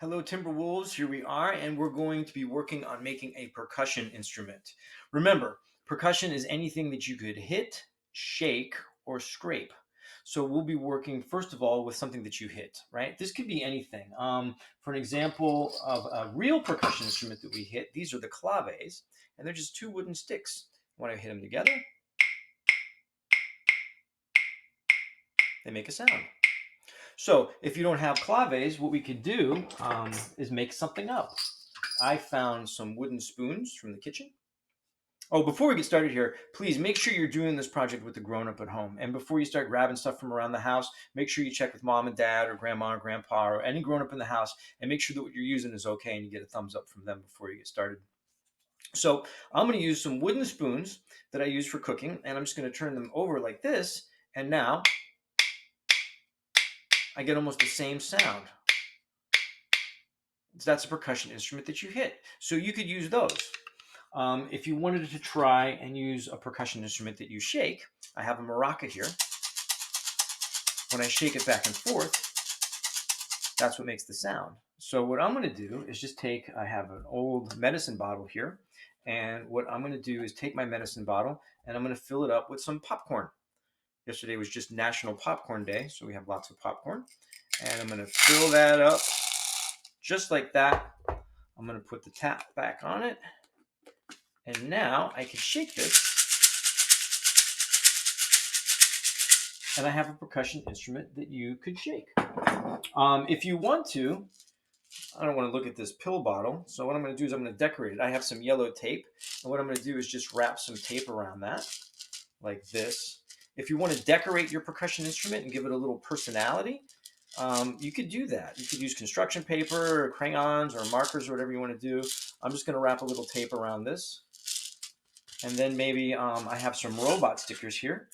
Hello, Timberwolves. Here we are, and we're going to be working on making a percussion instrument. Remember, percussion is anything that you could hit, shake, or scrape. So we'll be working, first of all, with something that you hit, right? This could be anything. For an example of a real percussion instrument that we hit, these are the claves, and they're just two wooden sticks. When I hit them together, they make a sound. So if you don't have claves, what we could do is make something up. I found some wooden spoons from the kitchen. Oh, before we get started here, please make sure you're doing this project with the grown-up at home. And before you start grabbing stuff from around the house, make sure you check with mom and dad or grandma or grandpa or any grown-up in the house and make sure that what you're using is okay and you get a thumbs up from them before you get started. So I'm going to use some wooden spoons that I use for cooking, and I'm just going to turn them over like this. And now I get almost the same sound. That's a percussion instrument that you hit. So you could use those. If you wanted to try and use a percussion instrument that you shake, I have a maraca here. When I shake it back and forth, that's what makes the sound. So what I'm going to do is just I have an old medicine bottle here, and what I'm going to do is take my medicine bottle and I'm going to fill it up with some popcorn. Yesterday was just National Popcorn Day, so we have lots of popcorn. And I'm going to fill that up just like that. I'm going to put the tap back on it. And now I can shake this, and I have a percussion instrument that you could shake. If you want to, I don't want to look at this pill bottle, so what I'm going to do is I'm going to decorate it. I have some yellow tape, and what I'm going to do is just wrap some tape around that, like this. If you want to decorate your percussion instrument and give it a little personality, you could do that. You could use construction paper or crayons or markers or whatever you want to do. I'm just going to wrap a little tape around this. And then maybe I have some robot stickers here.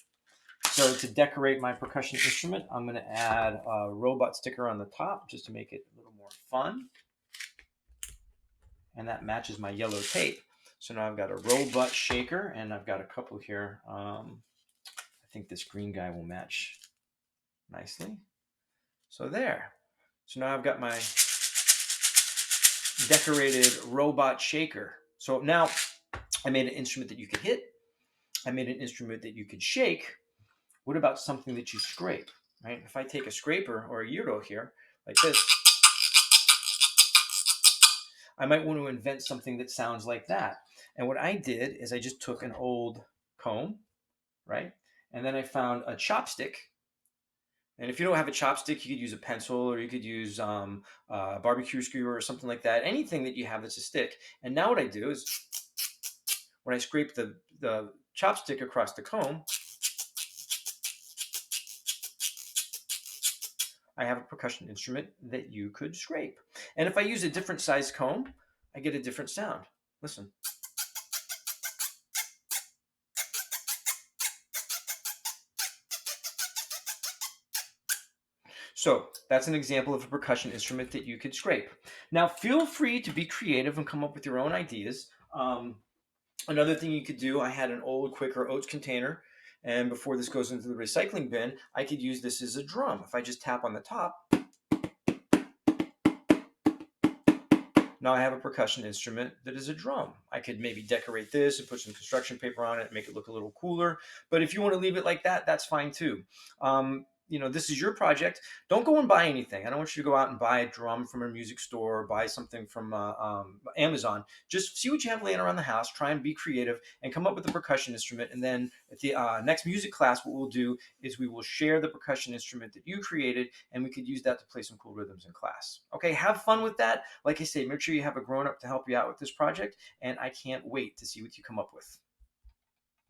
So to decorate my percussion instrument, I'm going to add a robot sticker on the top just to make it a little more fun. And that matches my yellow tape. So now I've got a robot shaker, and I've got a couple here. I think this green guy will match nicely. So there. So now I've got my decorated robot shaker. So now I made an instrument that you could hit. I made an instrument that you could shake. What about something that you scrape, right? If I take a scraper or a gyro here, like this, I might want to invent something that sounds like that. And what I did is I just took an old comb, right? And then I found a chopstick. And if you don't have a chopstick, you could use a pencil, or you could use a barbecue skewer or something like that. Anything that you have that's a stick. And now what I do is when I scrape the chopstick across the comb, I have a percussion instrument that you could scrape. And if I use a different size comb, I get a different sound. Listen. So that's an example of a percussion instrument that you could scrape. Now feel free to be creative and come up with your own ideas. Another thing you could do, I had an old Quaker Oats container, and before this goes into the recycling bin, I could use this as a drum. If I just tap on the top, now I have a percussion instrument that is a drum. I could maybe decorate this and put some construction paper on it and make it look a little cooler. But if you want to leave it like that, that's fine too. This is your project. Don't go and buy anything. I don't want you to go out and buy a drum from a music store or buy something from Amazon. Just see what you have laying around the house. Try and be creative and come up with a percussion instrument. And then at the next music class, what we'll do is we will share the percussion instrument that you created, and we could use that to play some cool rhythms in class. Okay, have fun with that. Like I say, make sure you have a grown-up to help you out with this project, and I can't wait to see what you come up with.